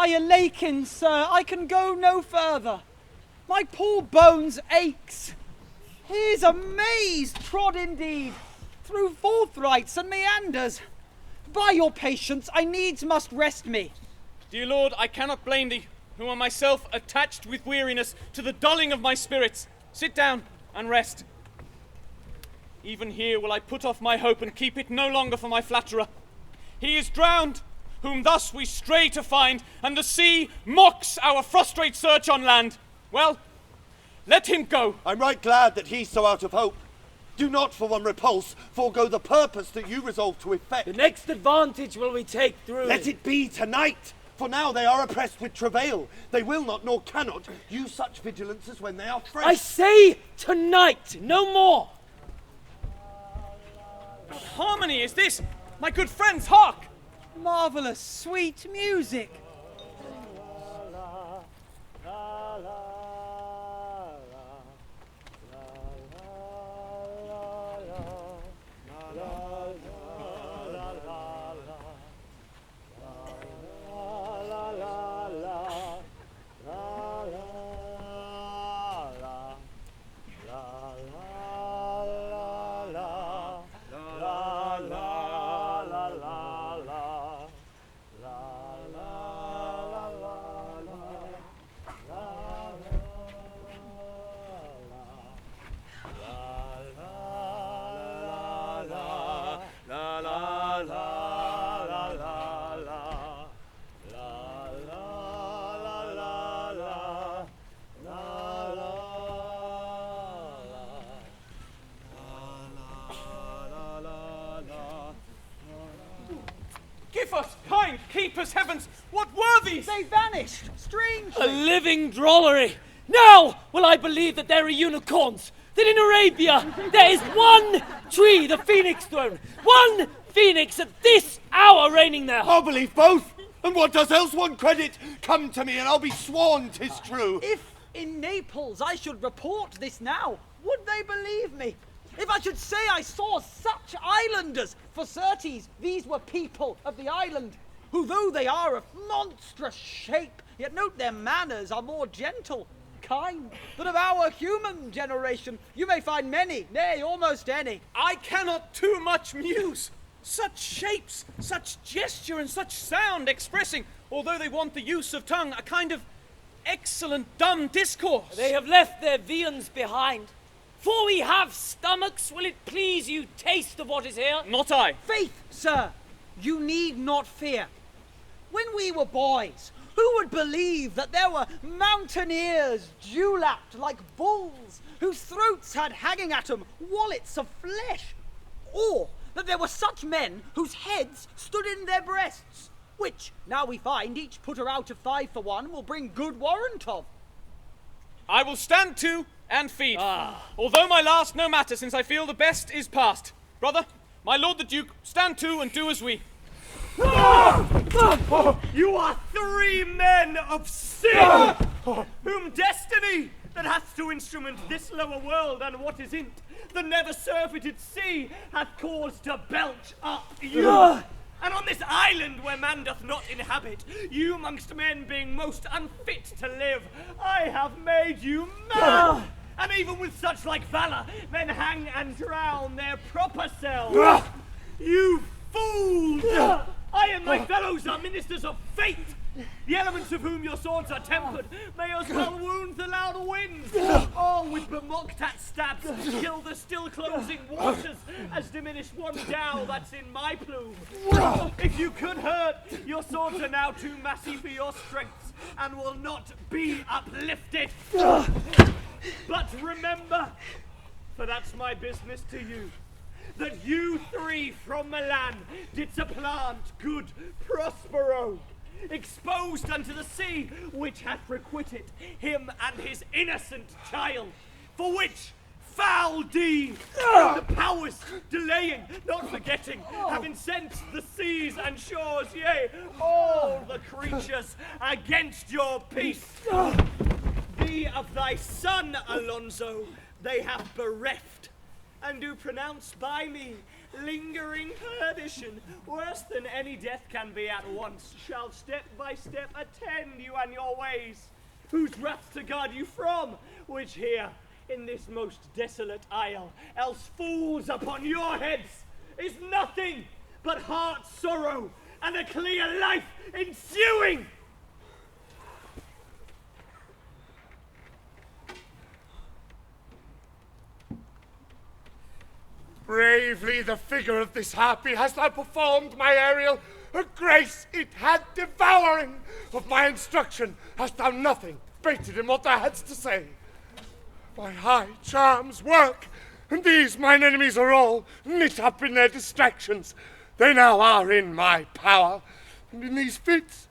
I alaken, sir. I can go no further. My poor bones aches. Here's a maze trod indeed, through forthrights and meanders. By your patience, I needs must rest me. Dear lord, I cannot blame thee, who am myself attached with weariness to the dulling of my spirits. Sit down and rest. Even here will I put off my hope and keep it no longer for my flatterer. He is drowned, whom thus we stray to find, and the sea mocks our frustrate search on land. Well, let him go. I'm right glad that he's so out of hope. Do not for one repulse forego the purpose that you resolve to effect. The next advantage will we take through. Let it be tonight, for now they are oppressed with travail. They will not, nor cannot, use such vigilance as when they are fresh. I say tonight, no more. What harmony is this? My good friends, hark! Marvellous, sweet music. Give us, kind keepers, heavens! What were these? They vanished, strangely. A living drollery. Now will I believe that there are unicorns, that in Arabia there is one tree, the phoenix throne, one phoenix at this hour reigning there. I'll believe both. And what does else want credit? Come to me and I'll be sworn 'tis true. If in Naples I should report this now, would they believe me? If I should say I saw such islanders, for certes these were people of the island, who though they are of monstrous shape, yet note their manners are more gentle, kind, than of our human generation. You may find many, nay, almost any. I cannot too much muse. Such shapes, such gesture, and such sound expressing, although they want the use of tongue, a kind of excellent dumb discourse. They have left their viands behind. For we have stomachs, will it please you taste of what is here? Not I. Faith, sir, you need not fear. When we were boys, who would believe that there were mountaineers dewlapped like bulls, whose throats had hanging at 'em wallets of flesh? Or that there were such men whose heads stood in their breasts, which, now we find, each putter out of 5 for 1 will bring good warrant of. I will stand to and feed. Although my last no matter, since I feel the best is past. Brother, my lord the Duke, stand to and do as we. You are 3 men of sin, whom destiny that hath to instrument this lower world and what is in't, the never surfeited sea, hath caused to belch up you. And on this island where man doth not inhabit, you amongst men being most unfit to live, I have made you mad. And even with such like valour, men hang and drown their proper selves. You fools! I and my fellows are ministers of fate. The elements of whom your swords are tempered may as well wound the loud winds, or with bemocked at stabs kill the still closing waters as diminish one dow that's in my plume. If you could hurt, your swords are now too massy for your strengths and will not be uplifted. But remember, for that's my business to you, that you 3 from Milan did supplant good Prospero, exposed unto the sea, which hath requited him and his innocent child, for which foul deed the powers delaying, not forgetting, have incensed the seas and shores, yea, all the creatures against your peace. Thee of thy son, Alonso, they have bereft, and do pronounce by me lingering perdition, worse than any death can be at once, shall step by step attend you and your ways, whose wrath to guard you from, which here, in this most desolate isle, else falls upon your heads, is nothing but heart sorrow and a clear life ensuing. Bravely the figure of this harpy hast thou performed, my Ariel. A grace it had devouring. Of my instruction hast thou nothing bated in what thou hadst to say. My high charms work, and these mine enemies are all knit up in their distractions. They now are in my power, and in these fits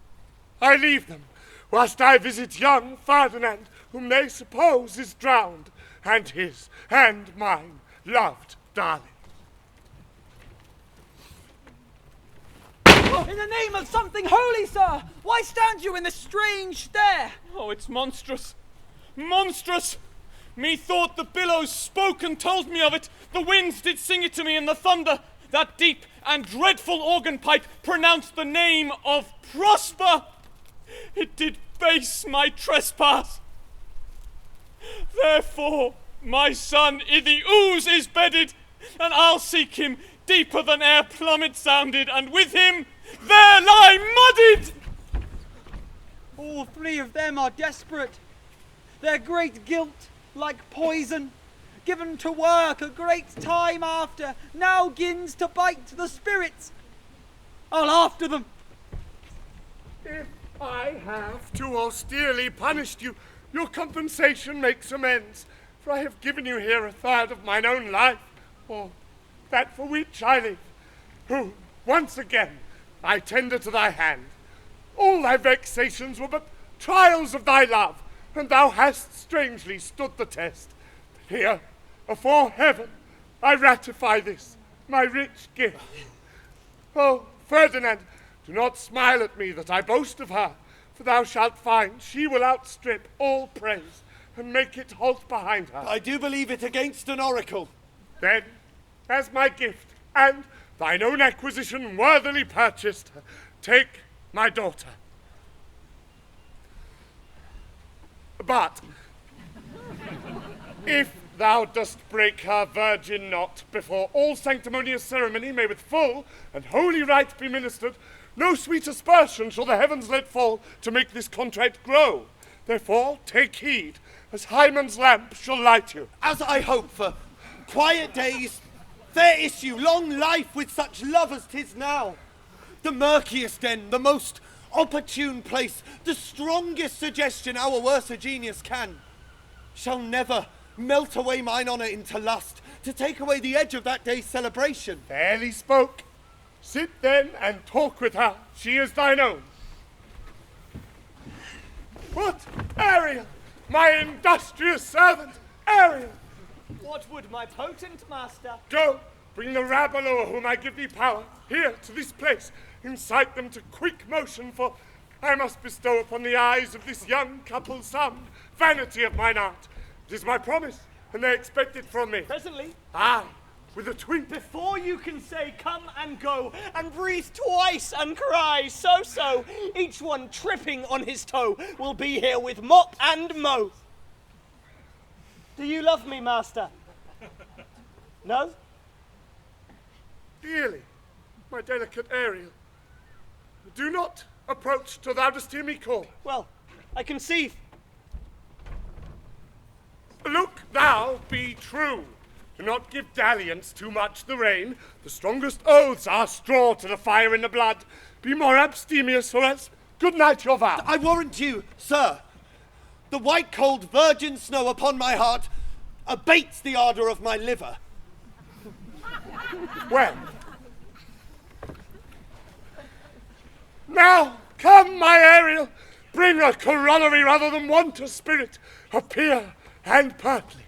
I leave them, whilst I visit young Ferdinand, whom they suppose is drowned, and his and mine loved darling. In the name of something holy, sir, why stand you in this strange stare? Oh, it's monstrous! Monstrous! Methought the billows spoke and told me of it. The winds did sing it to me, and the thunder, that deep and dreadful organ pipe, pronounced the name of Prosper. It did base my trespass. Therefore, my son i' the ooze is bedded, and I'll seek him deeper than e'er plummet sounded, and with him there lie mudded. All three of them are desperate. Their great guilt, like poison, given to work a great time after, now gins to bite the spirits. I'll after them. If I have too austerely punished you, your compensation makes amends, for I have given you here a third of mine own life, or that for which I live, who, once again, I tender to thy hand. All thy vexations were but trials of thy love, and thou hast strangely stood the test. But here, afore heaven, I ratify this, my rich gift. Oh, Ferdinand, do not smile at me that I boast of her, for thou shalt find she will outstrip all praise, and make it halt behind her. I do believe it against an oracle. Then, as my gift, and thine own acquisition worthily purchased, take my daughter. But, if thou dost break her virgin knot before all sanctimonious ceremony may with full and holy rite be ministered, no sweet aspersion shall the heavens let fall to make this contract grow. Therefore, take heed, as Hymen's lamp shall light you. As I hope for quiet days, fair issue, long life with such love as 'tis now. The murkiest den, the most opportune place, the strongest suggestion our worser genius can, shall never melt away mine honour into lust, to take away the edge of that day's celebration. Fairly spoke. Sit then and talk with her. She is thine own. What, Ariel, my industrious servant, Ariel? What would my potent master? Go, bring the rabble o'er whom I give thee power, here to this place. Incite them to quick motion, for I must bestow upon the eyes of this young couple some vanity of mine art. It is my promise, and they expect it from me. Presently, Aye, with a twinkle. before you can say come and go, and breathe twice and cry so, each one tripping on his toe will be here with mop and mow. Do you love me, master? No? Dearly, my delicate Ariel. Do not approach till thou dost hear me call. Well, I conceive. Look thou be true. Do not give dalliance too much the rein. The strongest oaths are straw to the fire in the blood. Be more abstemious, or else good night your vow. I warrant you, sir, the white cold virgin snow upon my heart abates the ardour of my liver. Well. Now, come, my Ariel, bring a corollary rather than want a spirit, appear and pertly.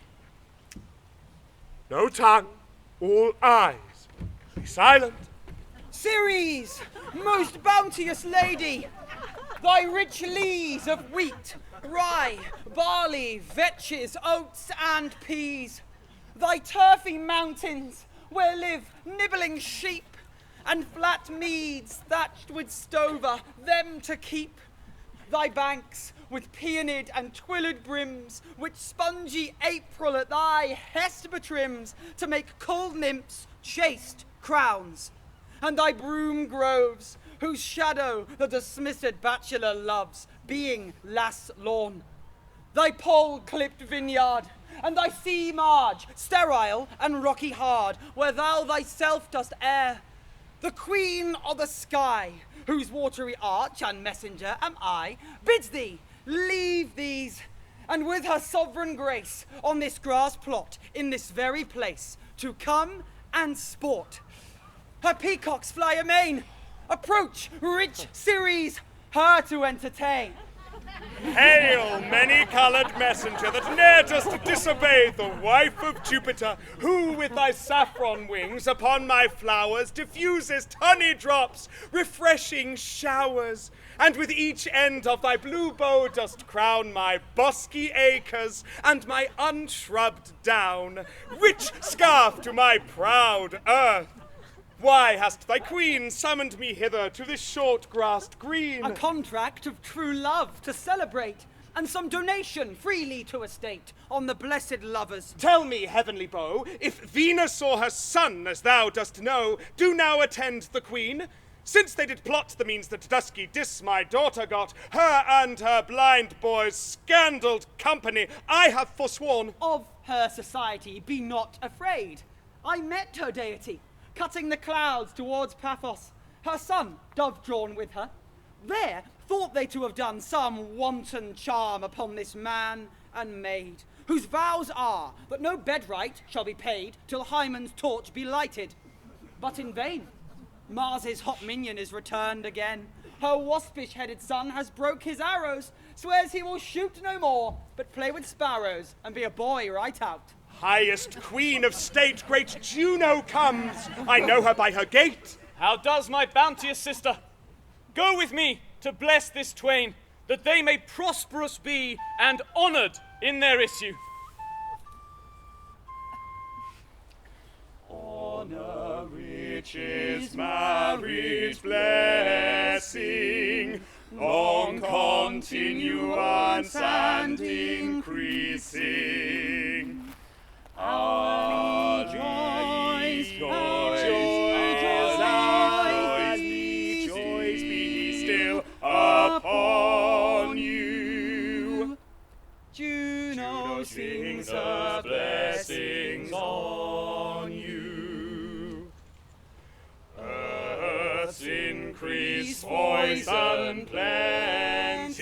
No tongue, all eyes, be silent. Ceres, most bounteous lady, thy rich lees of wheat, rye, barley, vetches, oats, and peas, thy turfy mountains, where live nibbling sheep, and flat meads thatched with stover, them to keep. Thy banks, with peonid and twilled brims, which spongy April at thy hest betrims, to make cold nymphs chaste crowns. And thy broom groves, whose shadow the dismissed bachelor loves, being lass lawn. Thy pole-clipped vineyard, and thy sea marge, sterile and rocky hard, where thou thyself dost err. The queen of the sky, whose watery arch and messenger am I, bids thee leave these, and with her sovereign grace, on this grass plot, in this very place, to come and sport. Her peacocks fly amain. Approach, rich Ceres, her to entertain. Hail, many-coloured messenger that ne'er dost disobey the wife of Jupiter, who with thy saffron wings upon my flowers diffusest honey drops, refreshing showers, and with each end of thy blue bow dost crown my bosky acres and my unshrubbed down, rich scarf to my proud earth. Why hast thy queen summoned me hither to this short-grassed green? A contract of true love to celebrate, and some donation freely to a state on the blessed lovers. Tell me, heavenly bow, if Venus or her son, as thou dost know, do now attend the queen? Since they did plot the means that dusky Dis my daughter got, her and her blind boy's scandaled company I have forsworn. Of her society be not afraid. I met her deity, cutting the clouds towards Paphos, her son, dove-drawn with her. There thought they to have done some wanton charm upon this man and maid, whose vows are that no bedright shall be paid till Hymen's torch be lighted. But in vain. Mars's hot minion is returned again. Her waspish-headed son has broke his arrows, swears he will shoot no more, but play with sparrows and be a boy right out. Highest queen of state, great Juno comes. I know her by her gait. How does my bounteous sister? Go with me to bless this twain, that they may prosperous be and honoured in their issue. Honour, riches, marriage, blessing, long continuance and increasing. Our joys be still upon you. Juno Sings her blessings on you. Earth's increase, voice and plenty,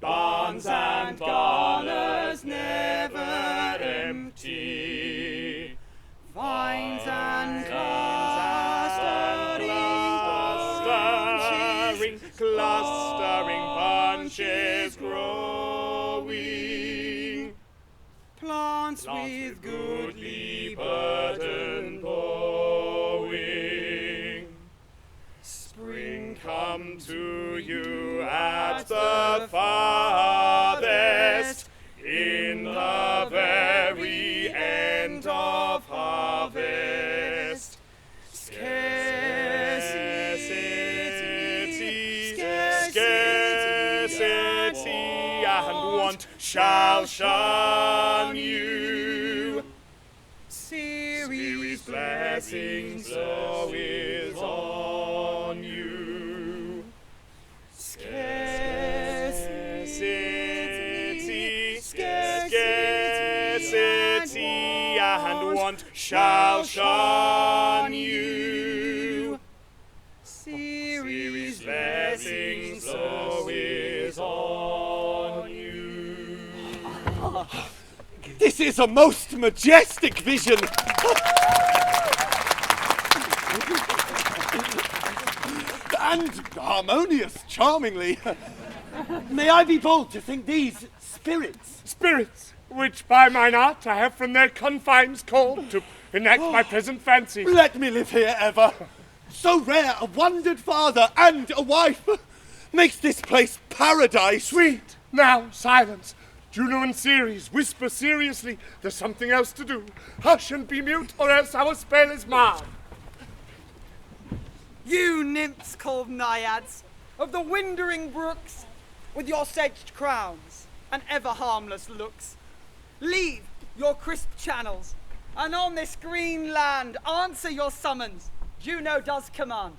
barns and garners never empty. Vines and clustering bunches growing. Plants With goodly burden bowing. Spring come to you at the farthest, in the very end of harvest. Scarcity and want shall shun you. Ceres' Blessings so is on you. Scarcity and want shall shun you. Ceres' Blessings so is on you. This is a most majestic vision. And harmonious, charmingly. May I be bold to think these spirits? Spirits, which by mine art I have from their confines called to enact my present fancy. Let me live here ever. So rare a wondered father and a wife makes this place paradise. Sweet, now silence. Juno and Ceres, whisper seriously. There's something else to do. Hush and be mute, or else our spell is marred. You nymphs called naiads of the windering brooks, with your sedged crowns and ever harmless looks, leave your crisp channels, and on this green land answer your summons. Juno does command.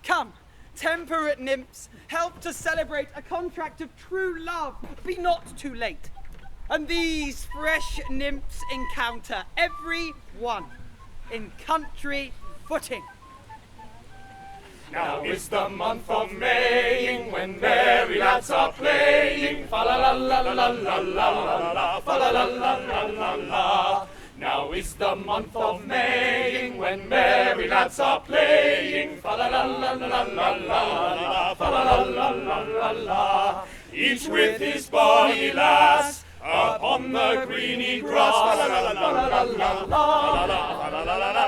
Come, temperate nymphs, help to celebrate a contract of true love. Be not too late. And these fresh nymphs encounter every one in country footing. Now is the month of Maying, when merry lads are playing. Fa la la la la la la la, fa la la la la la la. Now is the month of Maying, when merry lads are playing. Fa la la la la la la, fa la la la la la la. Each with his bonny lass upon the greeny grass. Fa la la la la la la, fa la la la la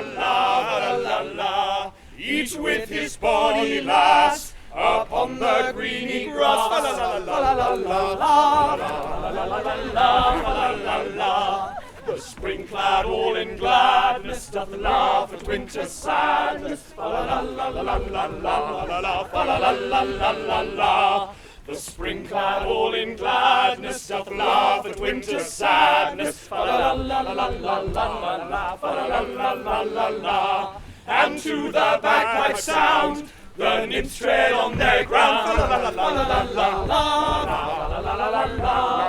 la la la. Each with his bonny lass upon the greeny grass. Fa la la la la la la, la la la la la la. The spring-clad all in gladness doth laugh at winter's sadness. Fa la la la la la la la la, fa la la la la la la. The spring-clad all in gladness doth laugh at winter's sadness. Fa la la la la la la la, fa la la la la la. And to the bagpipe sound, the nymphs tread on their ground. Fa la la la la la la, la la la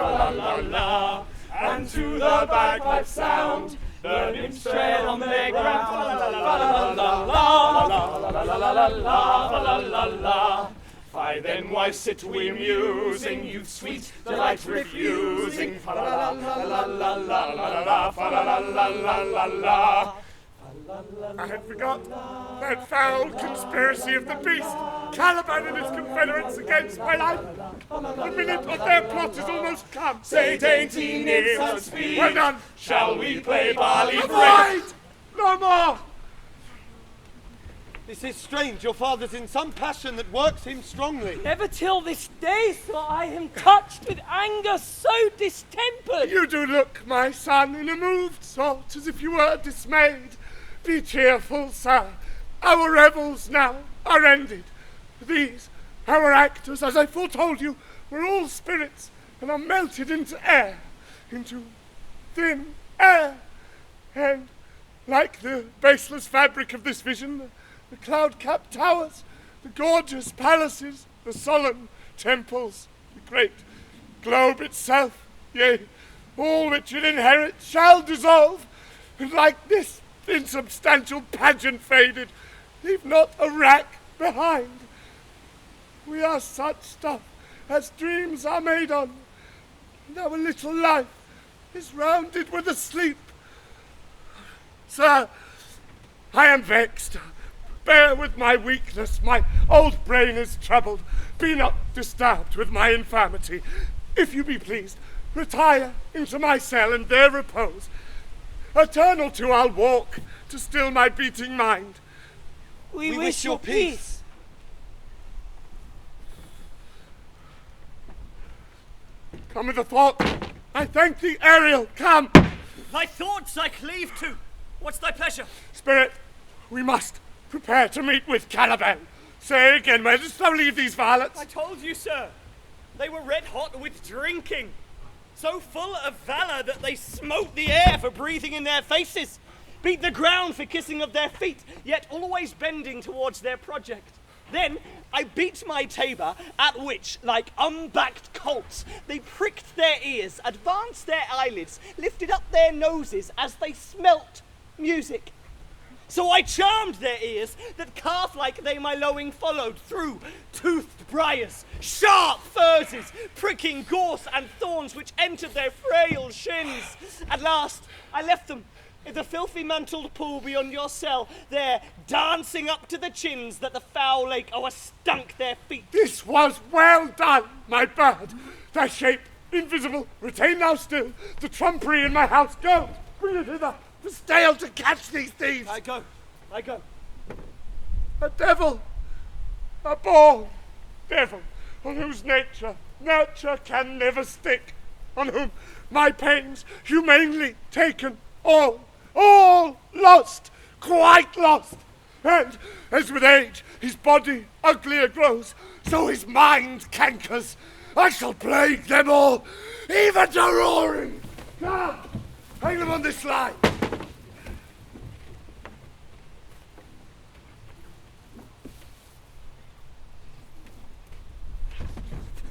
la la la. And to the bagpipe sound, the nymphs tread on their ground. Fa la la la la la la la la la la. Why then, why sit we musing, youth's sweet delight refusing? Fa la la la la la la la, fa la la la la la la. I had forgotten that foul conspiracy of the beast, Caliban and his confederates against my life. The minute of their plot is almost come. Say, dainty nymphs and speed, well done. Shall we play barley Avoid! No more! This is strange. Your father's in some passion that works him strongly. Never till this day saw I him touched with anger so distempered. You do look, my son, in a moved sort, as if you were dismayed. Be cheerful, sir. Our revels now are ended. These, our actors, as I foretold you, were all spirits and are melted into air, into thin air. And like the baseless fabric of this vision, the cloud-capped towers, the gorgeous palaces, the solemn temples, the great globe itself, yea, all which it inherits shall dissolve, and like this insubstantial pageant faded, leave not a rack behind. We are such stuff as dreams are made on, and our little life is rounded with a sleep. Sir, I am vexed. Bear with my weakness, my old brain is troubled. Be not disturbed with my infirmity. If you be pleased, retire into my cell and there repose. A turn or two I'll walk to still my beating mind. We wish your peace. Come with a thought. I thank thee, Ariel. Come. Thy thoughts I cleave to. What's thy pleasure? Spirit, we must prepare to meet with Caliban. Say again, where didst thou leave these varlets? I told you, sir. They were red hot with drinking. So full of valor that they smote the air for breathing in their faces, beat the ground for kissing of their feet, yet always bending towards their project. Then I beat my tabor, at which, like unbacked colts, they pricked their ears, advanced their eyelids, lifted up their noses as they smelt music. So I charmed their ears, that calf-like they my lowing followed, through toothed briars, sharp furzes, pricking gorse and thorns which entered their frail shins. At last I left them in the filthy mantled pool beyond your cell, there dancing up to the chins that the foul lake o'erstunk their feet. This was well done, my bird. Thy shape, invisible, retain thou still. The trumpery in my house, go, bring it hither. The stale to catch these thieves. I go. A devil, a born devil, on whose nurture can never stick. on whom my pains humanely taken, all lost, quite lost. And as with age his body uglier grows, so his mind cankers. I shall plague them all, even to roaring. Come, hang them on this line.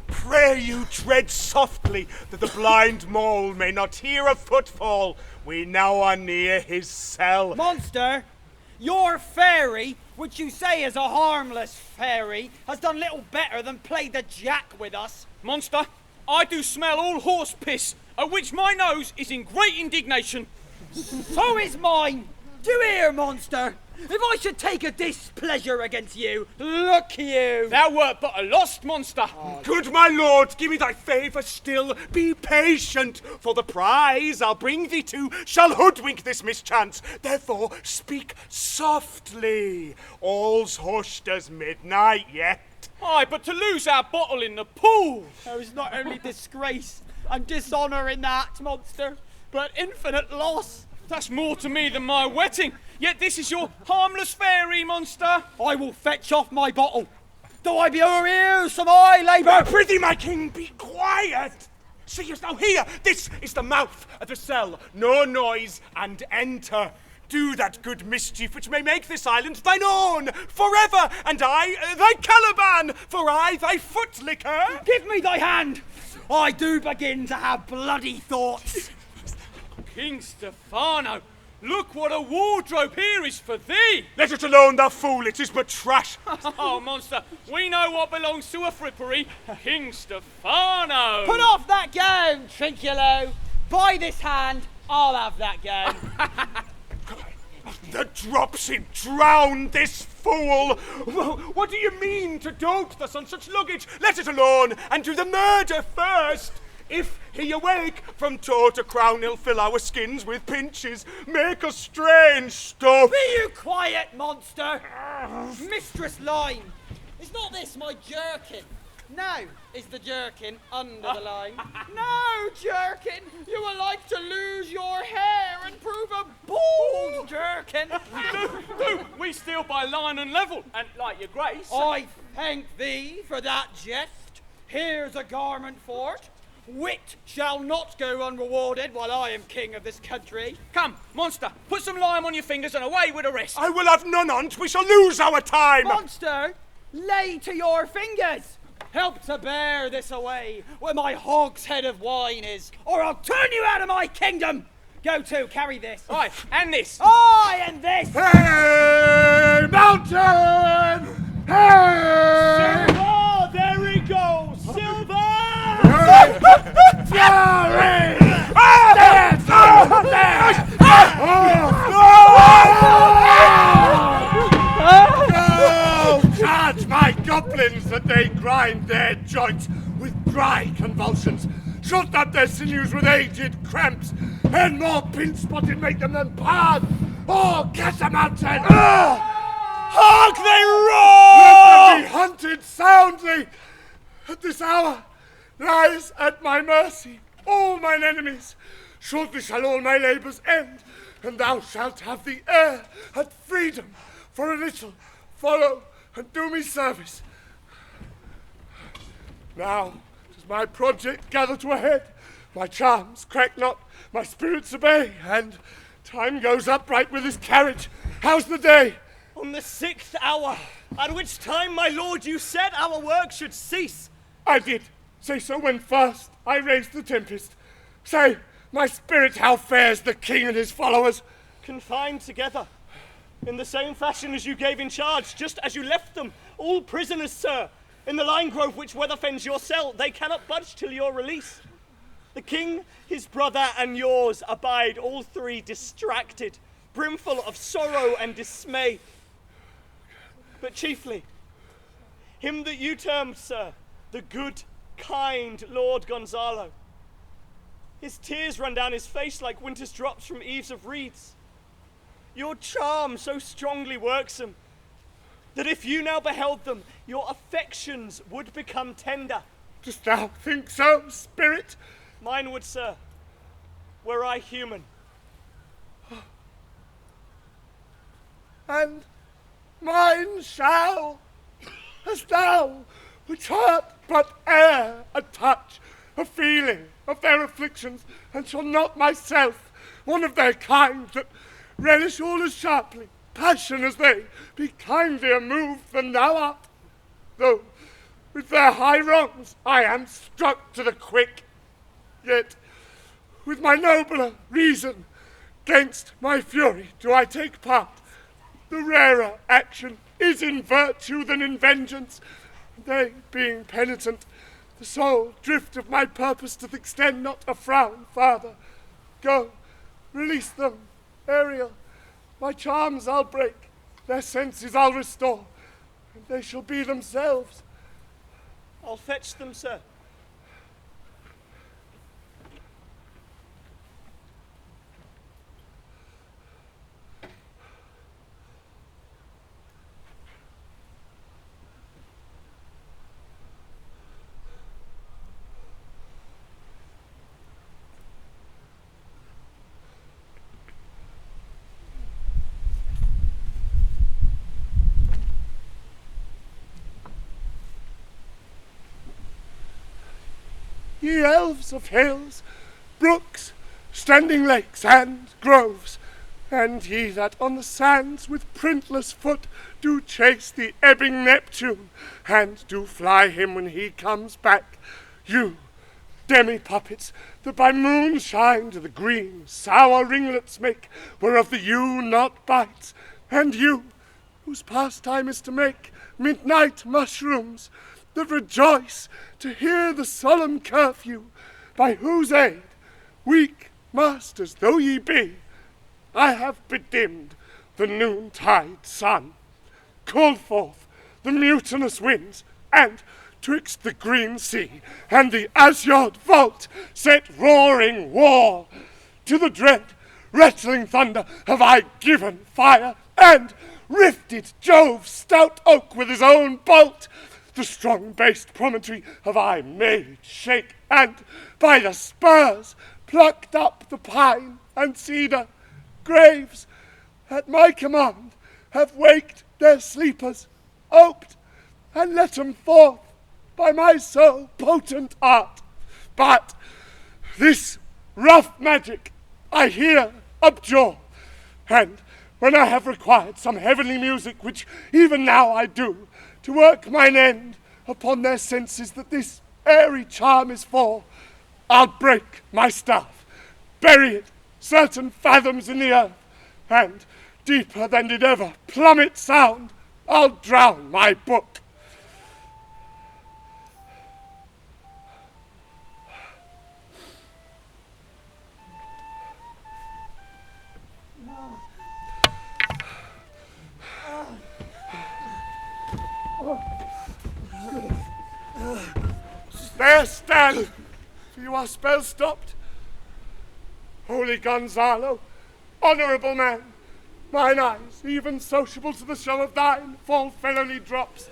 Pray you tread softly, that the blind mole may not hear a footfall. We now are near his cell. Monster, your fairy, which you say is a harmless fairy, has done little better than play the jack with us. Monster, I do smell all horse piss, at which my nose is in great indignation. So is mine. Do you hear, monster? If I should take a displeasure against you, look you! Thou wert but a lost monster. Good my lord, give me thy favour still. Be patient, for the prize I'll bring thee to shall hoodwink this mischance. Therefore speak softly. All's hushed as midnight yet. Aye, but to lose our bottle in the pool. There is not only disgrace and dishonour in that, monster, but infinite loss. That's more to me than my wetting. Yet this is your harmless fairy, monster. I will fetch off my bottle. Though I be o'er here, some eye labour. Prithee, my king, be quiet. Seest thou here? This is the mouth of the cell. No noise, and enter. Do that good mischief which may make this island thine own forever, and I thy Caliban, for I thy foot licker. Give me thy hand. I do begin to have bloody thoughts. King Stephano, look what a wardrobe here is for thee! Let it alone, thou fool, it is but trash. Oh, monster, we know what belongs to a frippery. King Stephano! Put off that gown, Trinculo. By this hand, I'll have that gown. The dropsy drown this fool! What do you mean to dote thus on such luggage? Let it alone, and do the murder first. If he awake, from toe to crown he'll fill our skins with pinches, make us strange stuff. Be you quiet, monster! Mistress Line, is not this my jerkin? No, is the jerkin under the line? No, jerkin, you are like to lose your hair and prove a bald jerkin. Do we steal by line and level, and like your grace? I thank thee for that jest. Here's a garment for't. Wit shall not go unrewarded while I am king of this country. Come, monster, put some lime on your fingers and away with the rest. I will have none on't, we shall lose our time. Monster, lay to your fingers. Help to bear this away where my hogshead of wine is, or I'll turn you out of my kingdom. Go to, carry this. Aye, and this. Aye, and this. Hey, mountain! Hey! Silver! There he goes! Silver! Fury! Charge my goblins that they grind their joints with dry convulsions, shut up their sinews with aged cramps, and more pin-spotted make them than pard or Casamountain. Hark they roar! Let them be hunted soundly. At this hour lies at my mercy all mine enemies. Shortly shall all my labours end, and thou shalt have the air and freedom for a little follow and do me service. Now does my project gather to a head, my charms crack not, my spirits obey, and time goes upright with his carriage. How's the day? On the 6th hour, at which time, my lord, you said our work should cease. I did say so when first I raised the Tempest. Say, my spirit, how fares the king and his followers? Confined together, in the same fashion as you gave in charge, just as you left them, all prisoners, sir. In the lime grove which weather fends your cell, they cannot budge till your release. The king, his brother, and yours abide, all three distracted, brimful of sorrow and dismay. But chiefly, him that you termed, sir, the good, kind Lord Gonzalo. His tears run down his face like winter's drops from eaves of reeds. Your charm so strongly works him, that if you now beheld them, your affections would become tender. Dost thou think so, spirit? Mine would, sir, were I human. And mine shall, as thou, which hurt but e'er a touch, a feeling of their afflictions, and shall not myself, one of their kind that relish all as sharply, passion as they, be kindlier moved than thou art. Though with their high wrongs I am struck to the quick, yet with my nobler reason, 'gainst my fury do I take part. The rarer action is in virtue than in vengeance. They, being penitent, the sole drift of my purpose doth extend not a frown farther. Go, release them, Ariel. My charms I'll break, their senses I'll restore, and they shall be themselves. I'll fetch them, sir. Ye elves of hills, brooks, standing lakes, and groves, and ye that on the sands with printless foot do chase the ebbing Neptune, and do fly him when he comes back, you, demi-puppets, that by moonshine to the green, sour ringlets make, whereof the ewe not bites, and you, whose pastime is to make midnight mushrooms, that rejoice to hear the solemn curfew, by whose aid, weak masters though ye be, I have bedimmed the noontide sun, called forth the mutinous winds, and twixt the green sea and the azured vault set roaring war. To the dread rattling thunder have I given fire, and rifted Jove's stout oak with his own bolt. The strong-based promontory have I made shake, and by the spurs plucked up the pine and cedar. Graves, at my command, have waked their sleepers, oped, and let 'em forth by my so potent art. But this rough magic I here abjure, and when I have required some heavenly music, which even now I do, to work mine end upon their senses that this airy charm is for, I'll break my staff, bury it certain fathoms in the earth, and deeper than did ever plummet sound, I'll drown my book. There stand, for you are spell stopped. Holy Gonzalo, honourable man, mine eyes, even sociable to the show of thine, fall felony drops.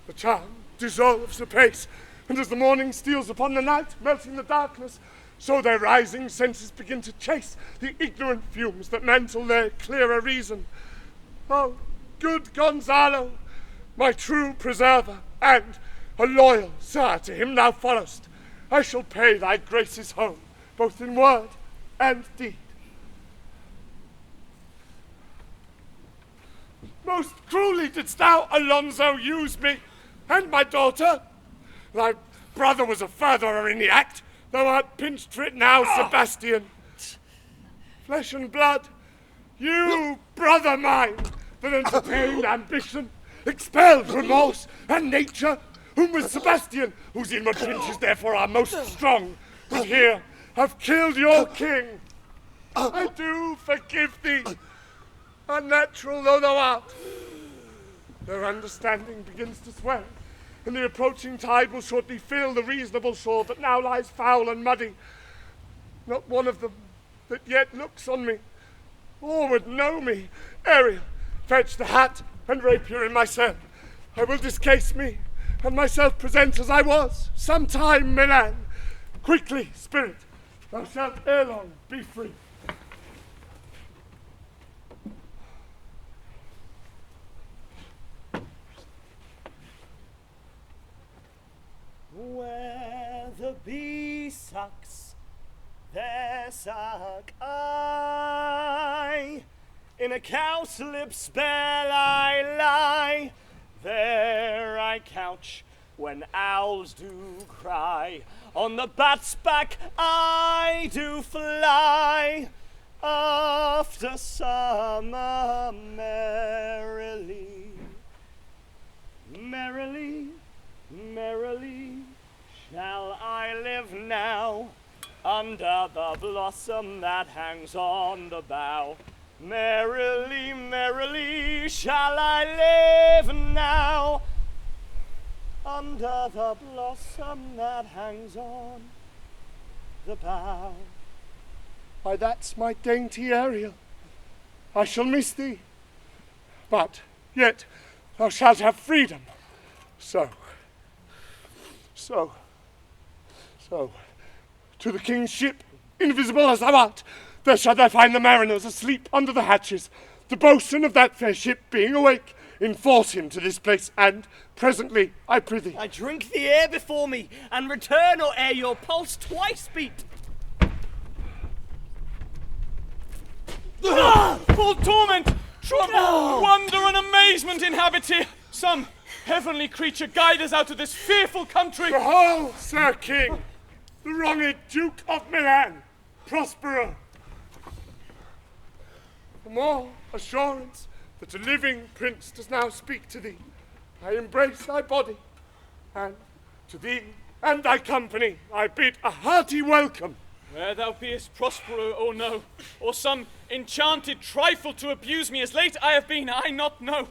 The charm dissolves apace, and as the morning steals upon the night, melting the darkness, so their rising senses begin to chase the ignorant fumes that mantle their clearer reason. Oh, good Gonzalo, my true preserver, and a loyal sir to him thou followest, I shall pay thy graces home, both in word and deed. Most cruelly didst thou, Alonso, use me, and my daughter. Thy brother was a furtherer in the act, thou art pinched for it now, Sebastian. Flesh and blood, you, brother mine, that entertained ambition, expelled remorse and nature, whom with Sebastian, whose inward pinches therefore are most strong, would here have killed your king. I do forgive thee, unnatural though thou art. Their understanding begins to swell, and the approaching tide will shortly fill the reasonable shore that now lies foul and muddy. Not one of them that yet looks on me, or would know me. Ariel, fetch the hat and rapier in my cell. I will discase me, and myself present as I was, sometime Milan, Quickly, spirit, thou shalt ere long be free. Where the bee sucks, there suck I. In a cowslip spell I lie, there I couch when owls do cry. On the bat's back I do fly, after summer merrily. Merrily, merrily shall I live now, under the blossom that hangs on the bough. Merrily, merrily shall I live now, under the blossom that hangs on the bough. Why, that's my dainty Ariel. I shall miss thee, but yet thou shalt have freedom. So, to the king's ship, invisible as thou art, there shalt thou find the mariners asleep under the hatches. The boatswain of that fair ship, being awake, enforce him to this place, and presently, I prithee. I drink the air before me, and return or ere your pulse twice beat. Full torment, trouble, wonder and amazement inhabit here. Some heavenly creature guide us out of this fearful country. Behold, Sir King, the wronged Duke of Milan, Prospero. For more assurance that a living prince does now speak to thee, I embrace thy body, and to thee and thy company I bid a hearty welcome. Where thou beest, Prospero, or no, or some enchanted trifle to abuse me as late I have been, I not know.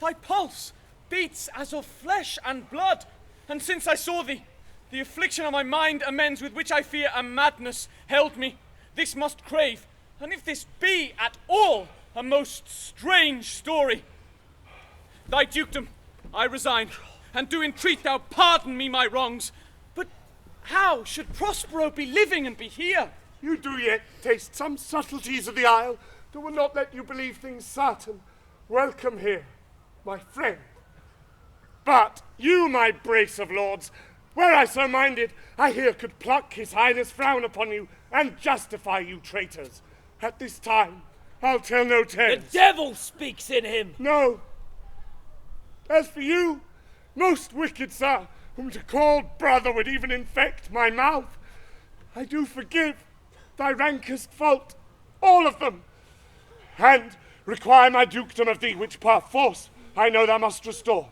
Thy pulse beats as of flesh and blood, and since I saw thee, the affliction of my mind amends with which I fear a madness held me. This must crave, and if this be at all a most strange story, thy dukedom I resign, and do entreat thou pardon me my wrongs. But how should Prospero be living and be here? You do yet taste some subtleties of the isle that will not let you believe things certain. Welcome here, my friend. But you, my brace of lords, were I so minded, I here could pluck his highness frown upon you and justify you traitors. At this time, I'll tell no tales. The devil speaks in him. No. As for you, most wicked sir, whom to call brother would even infect my mouth, I do forgive thy rankest fault, all of them, and require my dukedom of thee, which per force I know thou must restore.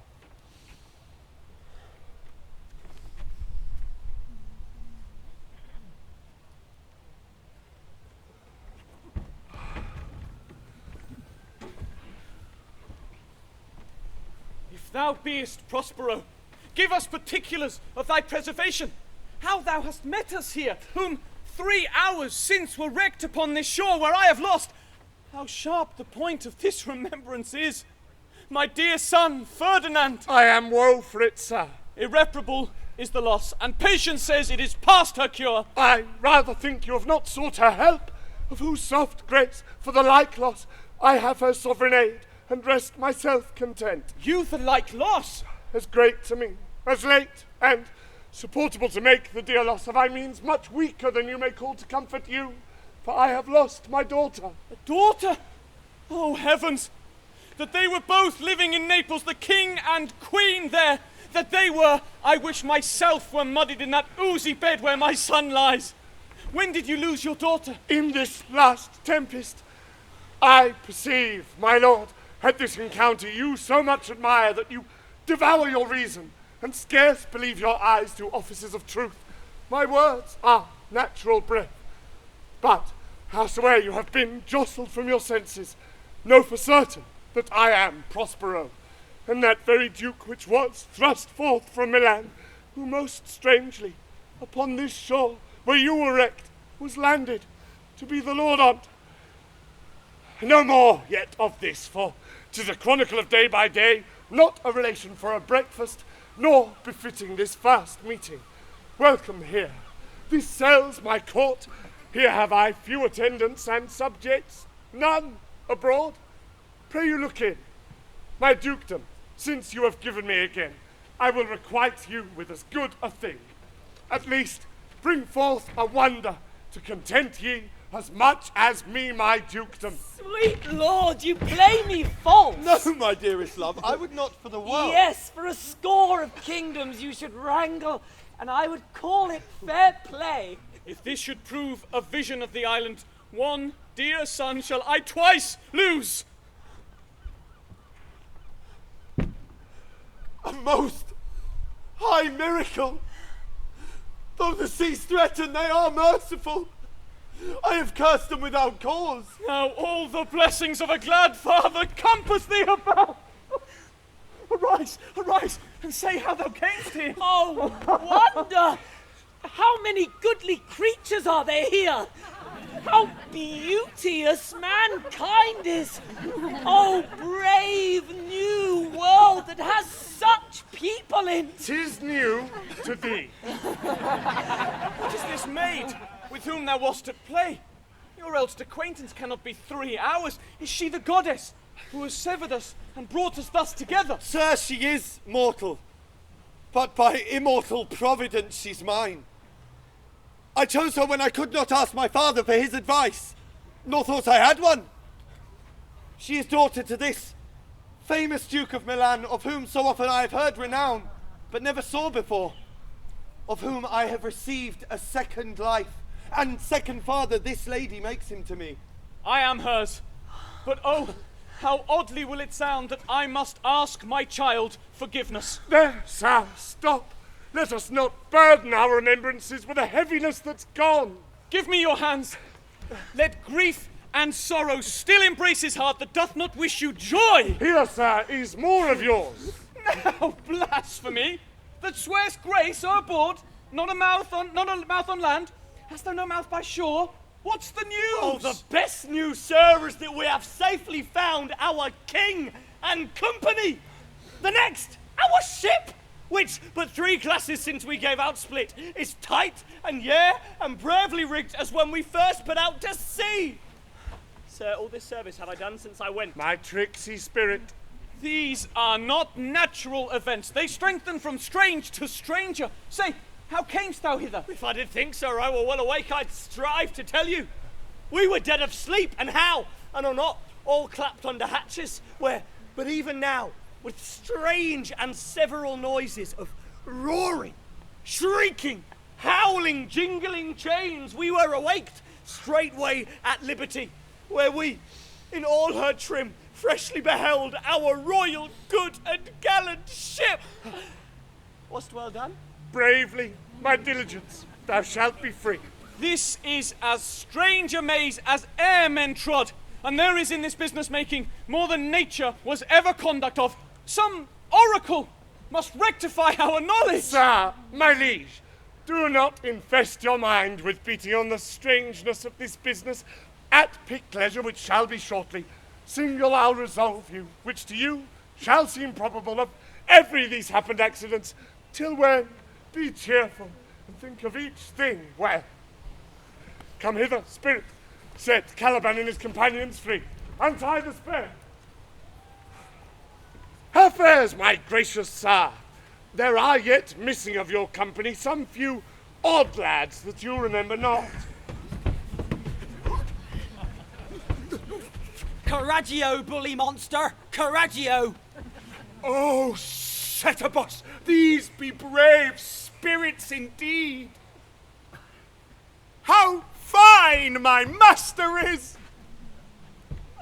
If thou beest Prospero, give us particulars of thy preservation, how thou hast met us here, whom 3 hours since were wrecked upon this shore where I have lost. How sharp the point of this remembrance is. My dear son, Ferdinand. I am woe for it, sir. Irreparable is the loss, and patience says it is past her cure. I rather think you have not sought her help, of whose soft grace, for the like loss, I have her sovereign aid, and rest myself content. You the like loss? As great to me, as late, and supportable to make the dear loss of I means much weaker than you may call to comfort you, for I have lost my daughter. A daughter? Oh, heavens! That they were both living in Naples, the king and queen there, that they were, I wish myself were muddied in that oozy bed where my son lies. When did you lose your daughter? In this last tempest. I perceive, my lord, at this encounter you so much admire that you devour your reason, and scarce believe your eyes to offices of truth. My words are natural breath. But, howsoe'er you have been jostled from your senses, know for certain that I am Prospero, and that very duke which was thrust forth from Milan, who most strangely, upon this shore where you were wrecked, was landed to be the lord on't. No more yet of this, for 'tis a chronicle of day by day, not a relation for a breakfast, nor befitting this first meeting. Welcome here, This cell's my court. Here have I few attendants and subjects, none abroad. Pray you look in. My dukedom, since you have given me again, I will requite you with as good a thing. At least, bring forth a wonder to content ye as much as me my dukedom. Sweet lord, you play me false. No, my dearest love, I would not for the world. Yes, for a score of kingdoms you should wrangle, and I would call it fair play. If this should prove a vision of the island, one dear son shall I twice lose. A most high miracle. Though the seas threaten, they are merciful. I have cursed them without cause. Now all the blessings of a glad father compass thee about. Arise, arise, and say how thou camest here. Oh, wonder! How many goodly creatures are there here? How beauteous mankind is! Oh, brave new world that has such people in! 'Tis new to thee. What is this maid with whom thou wast at play? Your eldest acquaintance cannot be 3 hours. Is she the goddess who has severed us and brought us thus together? Sir, she is mortal, but by immortal providence she's mine. I chose her when I could not ask my father for his advice, nor thought I had one. She is daughter to this famous Duke of Milan, of whom so often I have heard renown, but never saw before, of whom I have received a second life, and second father this lady makes him to me. I am hers, but oh, how oddly will it sound that I must ask my child forgiveness. There, sir, stop. Let us not burden our remembrances with a heaviness that's gone. Give me your hands. Let grief and sorrow still embrace his heart that doth not wish you joy. Here, sir, is more of yours. Now, blasphemy! That swearst grace o'erboard, not a mouth on land. Hast thou no mouth by shore? What's the news? Oh, the best news, sir, is that we have safely found our king and company. The next, our ship, which, but 3 classes since we gave out split, is tight and and bravely rigged as when we first put out to sea. Sir, all this service have I done since I went. My tricksy spirit. These are not natural events. They strengthen from strange to stranger. Say, how camest thou hither? If I did think, sir, I were well awake, I'd strive to tell you. We were dead of sleep, and how? And are not all clapped under hatches, where, but even now, with strange and several noises of roaring, shrieking, howling, jingling chains, we were awaked straightway at liberty, where we, in all her trim, freshly beheld our royal good and gallant ship. Was't well done? Bravely, my diligence, thou shalt be free. This is as strange a maze as e'er men trod, and there is in this business making more than nature was ever conduct of. Some oracle must rectify our knowledge. Sir, my liege, do not infest your mind with beating on the strangeness of this business. At pick leisure, which shall be shortly, single I'll resolve you, which to you shall seem probable of every these happened accidents, till when, be cheerful, and think of each thing well. Come hither, spirit, set Caliban and his companions free, untie the spear. How fares my gracious sir? There are yet missing of your company some few odd lads that you remember not. Coraggio, bully monster! Coraggio! Oh, Setebos, these be brave spirits indeed. How fine my master is!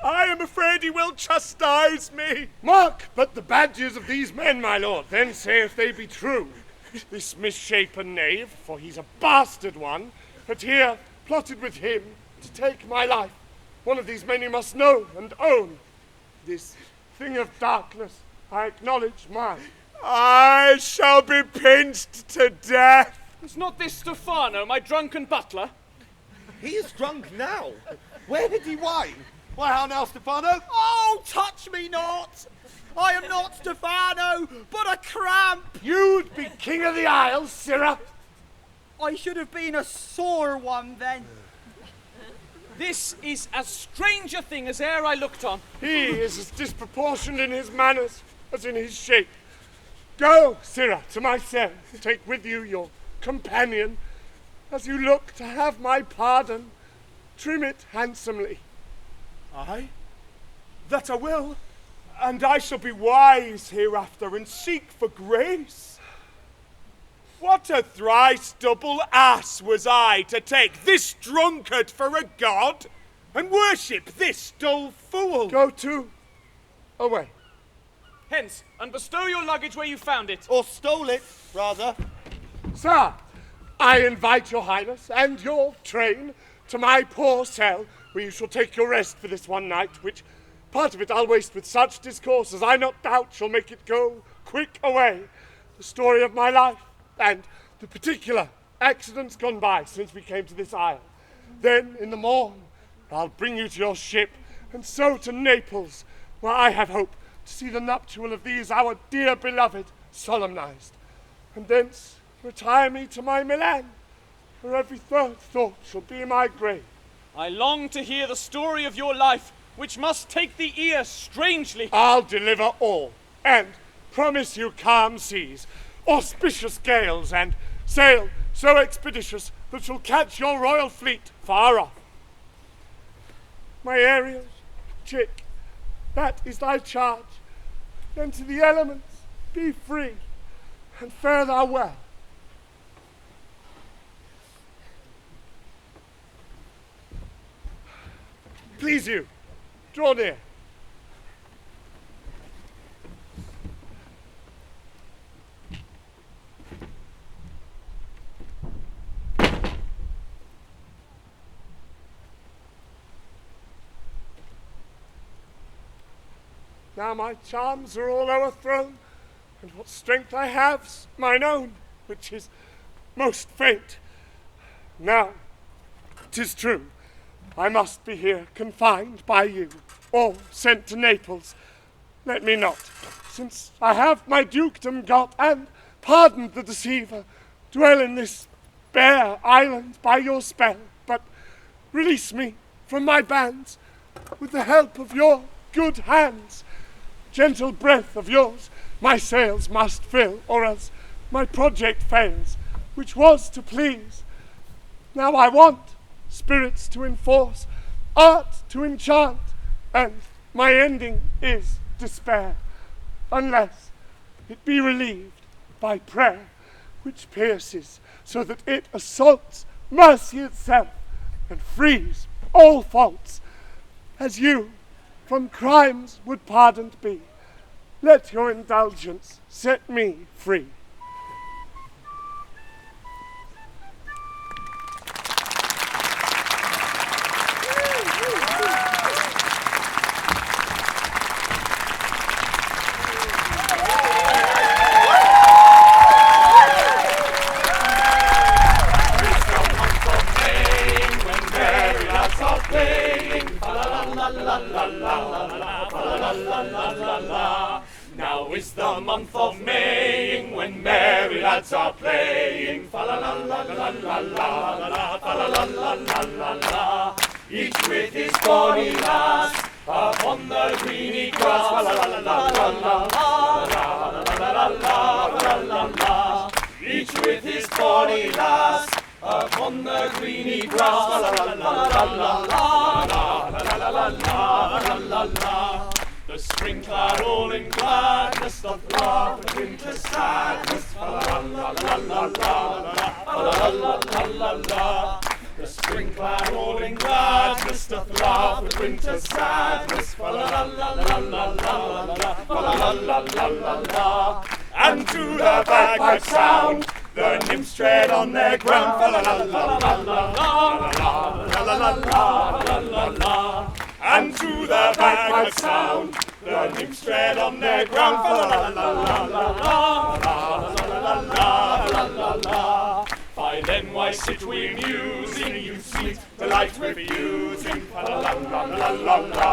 I am afraid he will chastise me. Mark but the badges of these men, my lord, then say if they be true. This misshapen knave, for he's a bastard one, had here plotted with him to take my life. One of these men you must know and own. This thing of darkness, I acknowledge mine. I shall be pinched to death. Is not this Stephano, my drunken butler? He is drunk now. Where did he wine? Why, how now, Stephano? Oh, touch me not! I am not Stephano, but a cramp! You'd be king of the Isles, sirrah. I should have been a sore one then. This is as strange a thing as e'er I looked on. He is as disproportioned in his manners as in his shape. Go, sirrah, to my cell. Take with you your companion. As you look to have my pardon, trim it handsomely. Aye, that I will, and I shall be wise hereafter and seek for grace. What a thrice double ass was I to take this drunkard for a god and worship this dull fool. Go to, away. Hence, and bestow your luggage where you found it. Or stole it, rather. Sir, I invite your highness and your train to my poor cell, where you shall take your rest for this one night, which part of it I'll waste with such discourse as I not doubt shall make it go quick away. The story of my life, and the particular accidents gone by since we came to this isle. Then, in the morn, I'll bring you to your ship, and so to Naples, where I have hope to see the nuptial of these our dear beloved solemnized. And thence retire me to my Milan, where every third thought shall be my grave. I long to hear the story of your life, which must take the ear strangely. I'll deliver all, and promise you calm seas, auspicious gales, and sail so expeditious that shall catch your royal fleet far off. My Ariel, chick, that is thy charge. Then to the elements be free, and fare thou well. Please you, draw near. Now my charms are all o'erthrown, and what strength I have's mine own, which is most faint. Now, 'tis true, I must be here confined by you, or sent to Naples. Let me not, since I have my dukedom got, and pardoned the deceiver, dwell in this bare island by your spell, but release me from my bands, with the help of your good hands. Gentle breath of yours my sails must fill, or else my project fails, which was to please. Now I want spirits to enforce, art to enchant, and my ending is despair, unless it be relieved by prayer, which pierces so that it assaults mercy itself and frees all faults, as you from crimes would pardoned be. Let your indulgence set me free. Now is the month of Maying, when merry lads are playing. Fa la la la la la la la, fa la la la la la la. Each with his bonny lass upon the greeny grass. Fa la la la la la la la la la la la. Each with his bonny lass upon the greeny grass. Fa la la la la la la la la la la. The spring cloud all in gladness doth laugh and winter sadness. Fa la la la la la la la la la la. The spring cloud all in gladness doth laugh and winter sadness. Fa la la la la la la la fa la la la la la la. And to the bagpipe sound the nymphs tread on their ground. Fa la la la la la la la la la la la. And to the bagpipe sound the nymphs tread on their ground. Fa la la la la la la la la la la. By then why sit we musing, you sweet delight refusing. Fa la la la la la la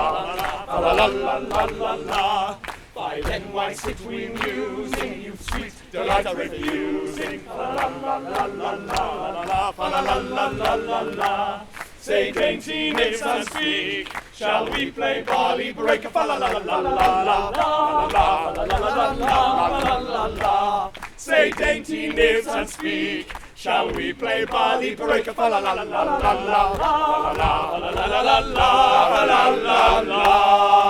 la la la la la. By why sit we musing? Youth's sweet delight refusing. Fa la la la la la la, fa la la la la la la. Say dainty nymphs and speak, shall we play barley breaker? Fa la la la la la la la la la la la la la. Say dainty nymphs and speak, shall we play barley breaker? Fa la la la la la la la la la la la la la la.